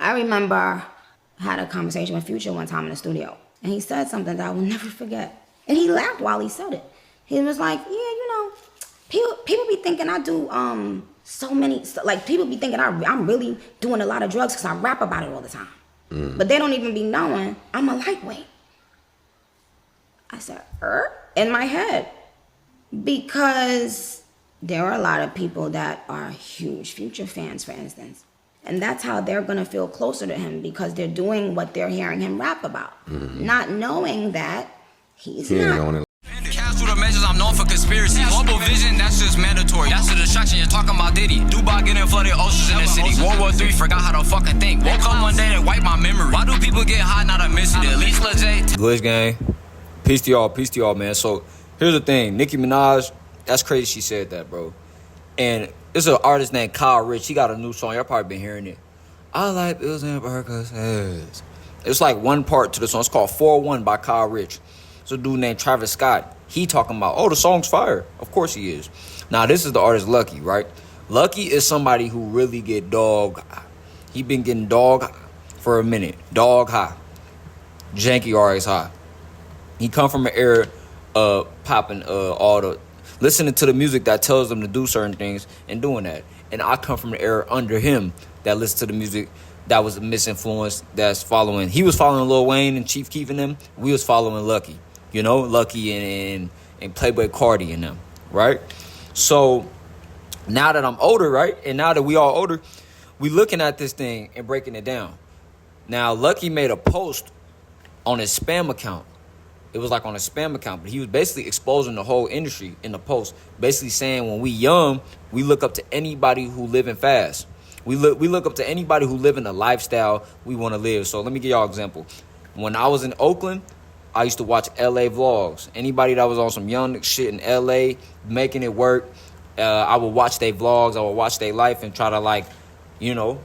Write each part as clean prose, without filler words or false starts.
I remember I had a conversation with Future one time in the studio, and he said something that I will never forget. And he laughed while he said it. He was like, yeah, you know, people be thinking I do people be thinking I'm really doing a lot of drugs because I rap about it all the time. But they don't even be knowing I'm a lightweight. I said, in my head. Because there are a lot of people that are huge Future fans, for instance. And that's how they're going to feel closer to him, because they're doing what they're hearing him rap about. Not knowing that he's not. Measures, I'm known for conspiracy. Global vision, that's just mandatory. That's a distraction, you're talking about Diddy. Dubai getting flooded oceans in the city. World War III, forgot how to fucking think. Woke up one day and wiped my memory. Why do people get high, not a miss it? At least legit. Glitch gang. Peace to y'all, man. So, here's the thing. Nicki Minaj, that's crazy she said that, bro. And there's an artist named Kyle Rich. He got a new song. Y'all probably been hearing it. I like bills and burgers. It's like one part to the song. It's called 4-1 by Kyle Rich. It's a dude named Travis Scott. He talking about, oh, the song's fire. Of course he is. Now, this is the artist Lucky, right? Lucky is somebody who really get dog high. He been getting dog high for a minute. Dog high. Janky always high. He come from an era of popping listening to the music that tells them to do certain things and doing that. And I come from an era under him that listened to the music that was misinfluenced, that's following. He was following Lil Wayne and Chief Keef and them. We was following Lucky. You know, Lucky and Playboy Cardi and them, right? So now that I'm older, right, and now that we all older, we looking at this thing and breaking it down. Now, Lucky made a post on his spam account. It was like on a spam account, but he was basically exposing the whole industry in the post, basically saying when we young, we look up to anybody who living fast. We look up to anybody who live in the lifestyle we want to live. So let me give y'all an example. When I was in Oakland, I used to watch LA vlogs. Anybody that was on some young shit in LA, making it work, I would watch their vlogs, I would watch their life and try to, like, you know,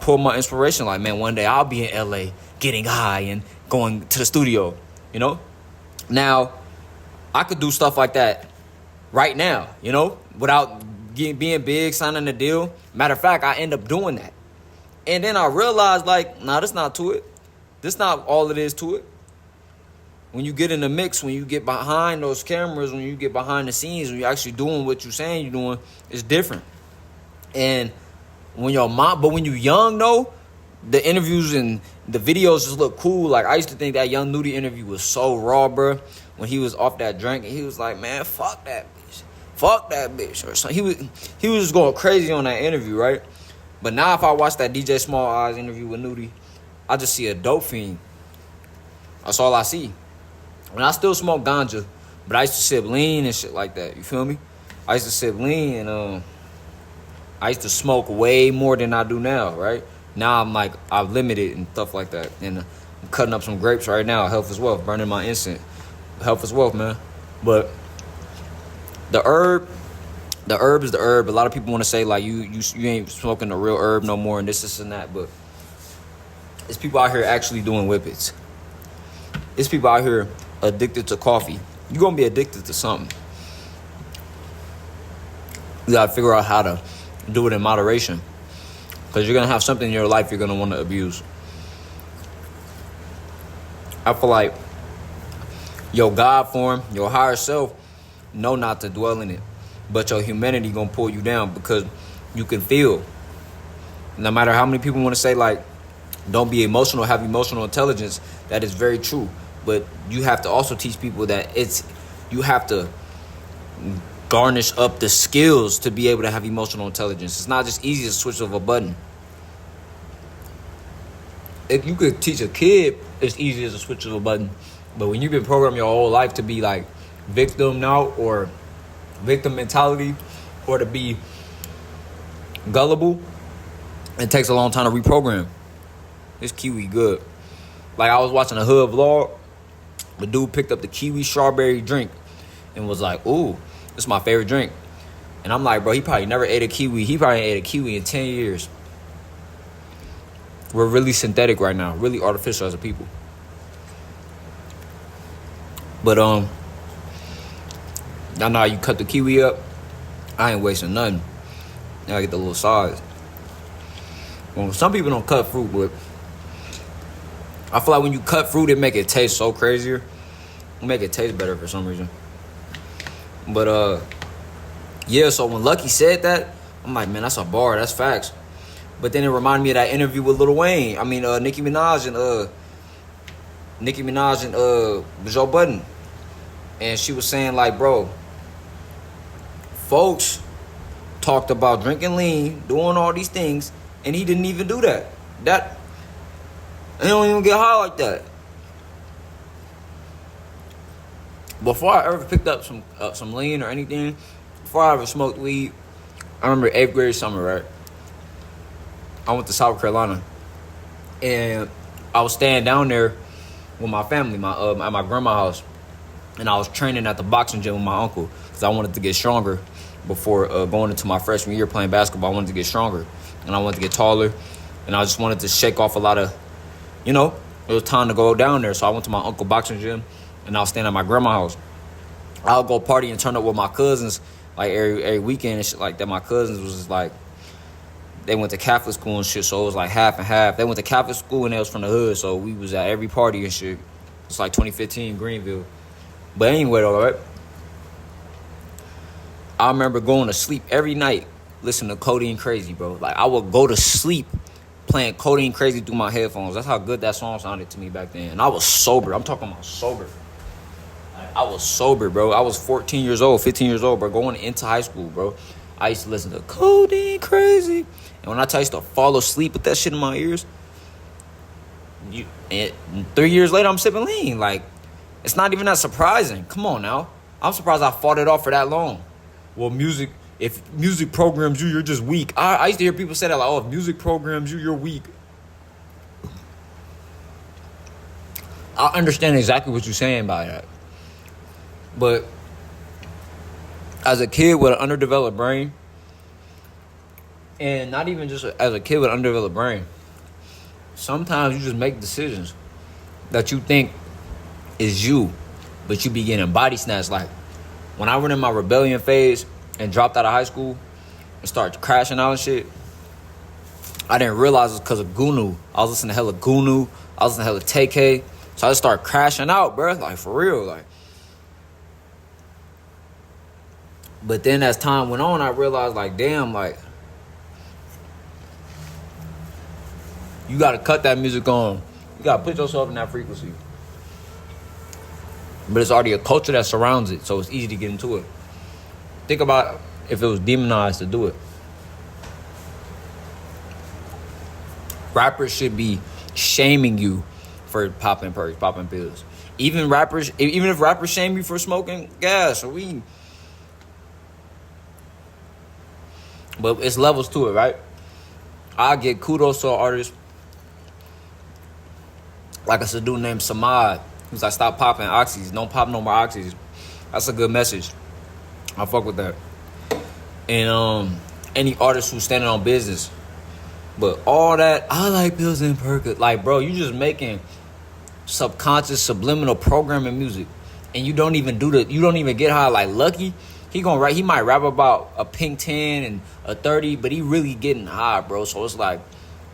pull my inspiration. Like, man, one day I'll be in LA getting high and going to the studio, you know? Now, I could do stuff like that right now, you know, without being big, signing a deal. Matter of fact, I end up doing that. And then I realized, like, nah, that's not to it. This not all it is to it. When you get in the mix, when you get behind those cameras, when you get behind the scenes, when you're actually doing what you're saying you're doing, it's different. And when when you're young, though, the interviews and the videos just look cool. Like, I used to think that Young Nudie interview was so raw, bro. When he was off that drink, and he was like, man, fuck that bitch. Fuck that bitch. Or something. He was just going crazy on that interview, right? But now if I watch that DJ Small Eyes interview with Nudie, I just see a dope fiend. That's all I see. And I still smoke ganja, but I used to sip lean and shit like that. You feel me? I used to sip lean and I used to smoke way more than I do now, right? Now I'm like, I've limited and stuff like that. And I'm cutting up some grapes right now. Health is wealth. Burning my incense. Health is wealth, man. But the herb is the herb. A lot of people want to say, like, you ain't smoking the real herb no more and this and that. But it's people out here actually doing whippets. It's people out here addicted to coffee. You're going to be addicted to something. You got to figure out how to do it in moderation. Because you're going to have something in your life you're going to want to abuse. I feel like your God form, your higher self, know not to dwell in it. But your humanity going to pull you down because you can feel. No matter how many people want to say, like, don't be emotional, have emotional intelligence. That is very true. But you have to also teach people that you have to garnish up the skills to be able to have emotional intelligence. It's not just easy to switch of a button. If you could teach a kid, it's easy as a switch of a button. But when you've been programmed your whole life to be like victim now or victim mentality or to be gullible, it takes a long time to reprogram. This kiwi good. Like, I was watching a hood vlog. The dude picked up the kiwi strawberry drink and was like, ooh, this is my favorite drink. And I'm like, bro, he probably never ate a kiwi. He probably ate a kiwi in 10 years. We're really synthetic right now. Really artificial as a people. But, now you cut the kiwi up. I ain't wasting nothing. Now I get the little size. Well, some people don't cut fruit, but I feel like when you cut fruit, it make it taste so crazier. It make it taste better for some reason. But yeah. So when Lucky said that, I'm like, man, that's a bar. That's facts. But then it reminded me of that interview with Lil Wayne. I mean, Nicki Minaj and Joe Budden, and she was saying like, bro, folks talked about drinking lean, doing all these things, and he didn't even do that. He don't even get high like that. Before I ever picked up some lean or anything, before I ever smoked weed, I remember 8th grade summer, right? I went to South Carolina, and I was staying down there with my family, at my grandma's house, and I was training at the boxing gym with my uncle because I wanted to get stronger before going into my freshman year playing basketball. I wanted to get stronger, and I wanted to get taller, and I just wanted to shake off a lot of, it was time to go down there. So I went to my uncle's boxing gym, and I was staying at my grandma's house. I'll go party and turn up with my cousins like every weekend and shit like that. My cousins was just like, they went to Catholic school and shit, so it was like half and half. They went to Catholic school and they was from the hood, so we was at every party and shit. It's like 2015 Greenville. But anyway, though, right? I remember going to sleep every night listening to Codeine Crazy, bro. Like, I would go to sleep playing Codeine Crazy through my headphones. That's how good that song sounded to me back then. And I was sober. I'm talking about sober. Like, I was sober, bro. I was 14 years old, 15 years old, bro, going into high school, bro. I used to listen to Codeine Crazy. And when I tell you to fall asleep with that shit in my ears, and 3 years later, I'm sipping lean. Like, it's not even that surprising. Come on now. I'm surprised I fought it off for that long. Well, if music programs you, you're just weak. I used to hear people say that, like, oh, if music programs you, you're weak. I understand exactly what you're saying by that. But as a kid with an underdeveloped brain, and not even just as a kid with an underdeveloped brain, sometimes you just make decisions that you think is you, but you be getting body snatched. Like, when I went in my rebellion phase and dropped out of high school and started crashing out and shit, I didn't realize it was because of Gunu. I was listening to hella Gunu. I was listening to hella TK. So I just started crashing out, bro. Like, for real. Like, but then as time went on, I realized, like, damn, like, you got to cut that music on. You got to put yourself in that frequency. But it's already a culture that surrounds it, so it's easy to get into it. Think about if it was demonized to do it. Rappers should be shaming you for popping perks, popping pills. Even if rappers shame you for smoking gas or weed. But it's levels to it, right? I get kudos to an artist like a dude named Samad, who's like, stop popping oxys. Don't pop no more oxys. That's a good message. I fuck with that. And any artist who's standing on business. But all that, I like pills and perk. Like, bro, you just making subconscious subliminal programming music. And you don't even you don't even get high. Like Lucky, he might rap about a pink 10 and a 30, but he really getting high, bro. So it's like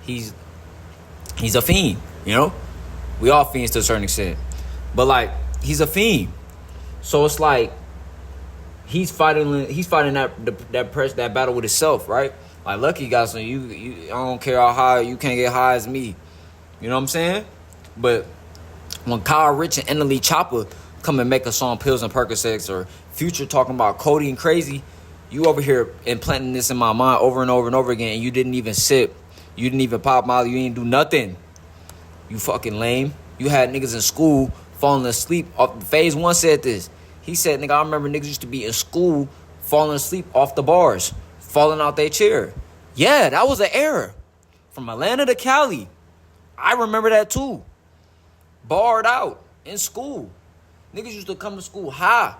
he's a fiend, you know? We all fiends to a certain extent. But like, he's a fiend. So it's like he's fighting that battle with himself, right? Like Lucky got some, you I don't care how high, you can't get high as me. You know what I'm saying? But when Kyle Rich and Enderly Chopper come and make a song Pills and Percocets, or Future talking about Codeine Crazy, you over here implanting this in my mind over and over and over again, and you didn't even sip. You didn't even pop Molly. You didn't do nothing. You fucking lame. You had niggas in school falling asleep. Phase 1 said this. He said, nigga, I remember niggas used to be in school falling asleep off the bars, falling out their chair. Yeah, that was an error. From Atlanta to Cali. I remember that too. Barred out in school. Niggas used to come to school high.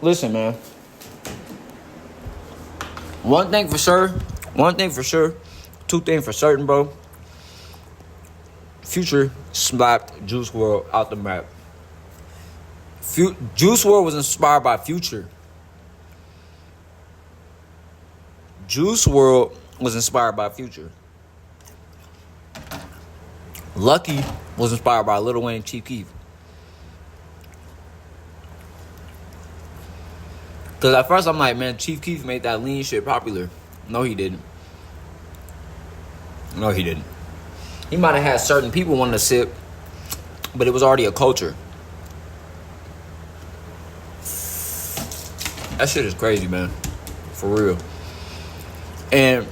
Listen, man. One thing for sure. Two things for certain, bro. Future slapped Juice WRLD out the map. Juice WRLD was inspired by Future. Juice WRLD was inspired by Future. Lucky was inspired by Lil Wayne and Chief Keef. Because at first I'm like, man, Chief Keef made that lean shit popular. No, he didn't. No, he didn't. He might have had certain people wanting to sip, but it was already a culture. That shit is crazy, man. For real. And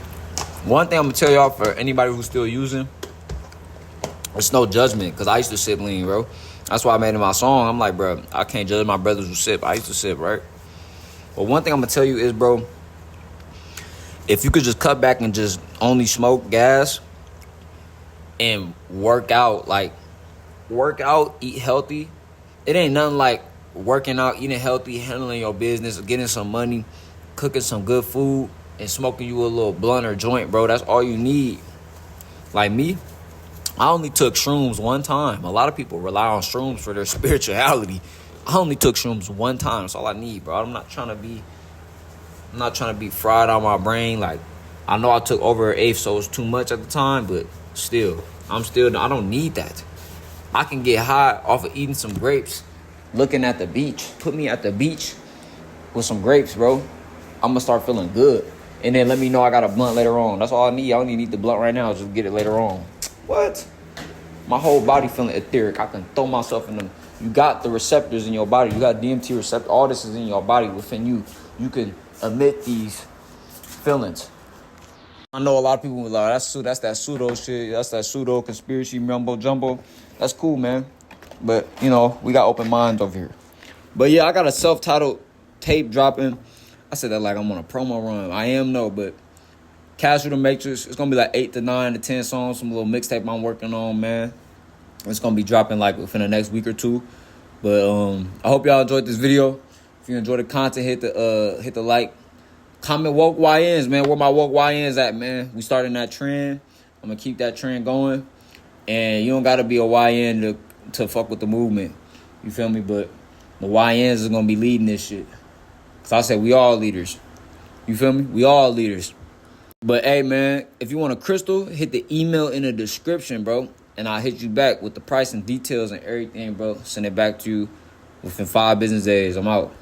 one thing I'm going to tell y'all for anybody who's still using, it's no judgment, because I used to sip lean, bro. That's why I made it my song. I'm like, bro, I can't judge my brothers who sip. I used to sip, right? But one thing I'm going to tell you is, bro, if you could just cut back and just only smoke gas and work out, eat healthy. It ain't nothing like working out, eating healthy, handling your business, getting some money, cooking some good food, and smoking you a little blunt or joint, bro. That's all you need. Like me, I only took shrooms one time. A lot of people rely on shrooms for their spirituality. I only took shrooms one time. That's all I need, bro. I'm not trying to be fried on my brain. Like, I know I took over an eighth, so it was too much at the time, but still, I don't need that. I can get high off of eating some grapes, looking at the beach. Put me at the beach with some grapes, bro. I'm gonna start feeling good. And then let me know I got a blunt later on. That's all I need. I don't even need the blunt right now. Just get it later on. What? My whole body feeling etheric. I can throw myself in them. You got the receptors in your body. You got DMT receptors. All this is in your body within you. You can emit these feelings. I know a lot of people will like, that's that pseudo shit. That's that pseudo conspiracy mumbo jumbo. That's cool, man. But, you know, we got open minds over here. But yeah, I got a self-titled tape dropping. I said that like I'm on a promo run. I am, no, but cashrulethematrix, it's going to be like 8 to 9 to 10 songs. Some little mixtape I'm working on, man. It's going to be dropping like within the next week or two. But I hope y'all enjoyed this video. If you enjoyed the content, hit the like. Comment woke YNs, man. Where my woke YNs at, man? We starting that trend. I'm going to keep that trend going. And you don't got to be a YN to fuck with the movement. You feel me? But the YNs is going to be leading this shit. Because I said we all leaders. You feel me? We all leaders. But, hey, man, if you want a crystal, hit the email in the description, bro. And I'll hit you back with the price and details and everything, bro. Send it back to you within 5 business days. I'm out.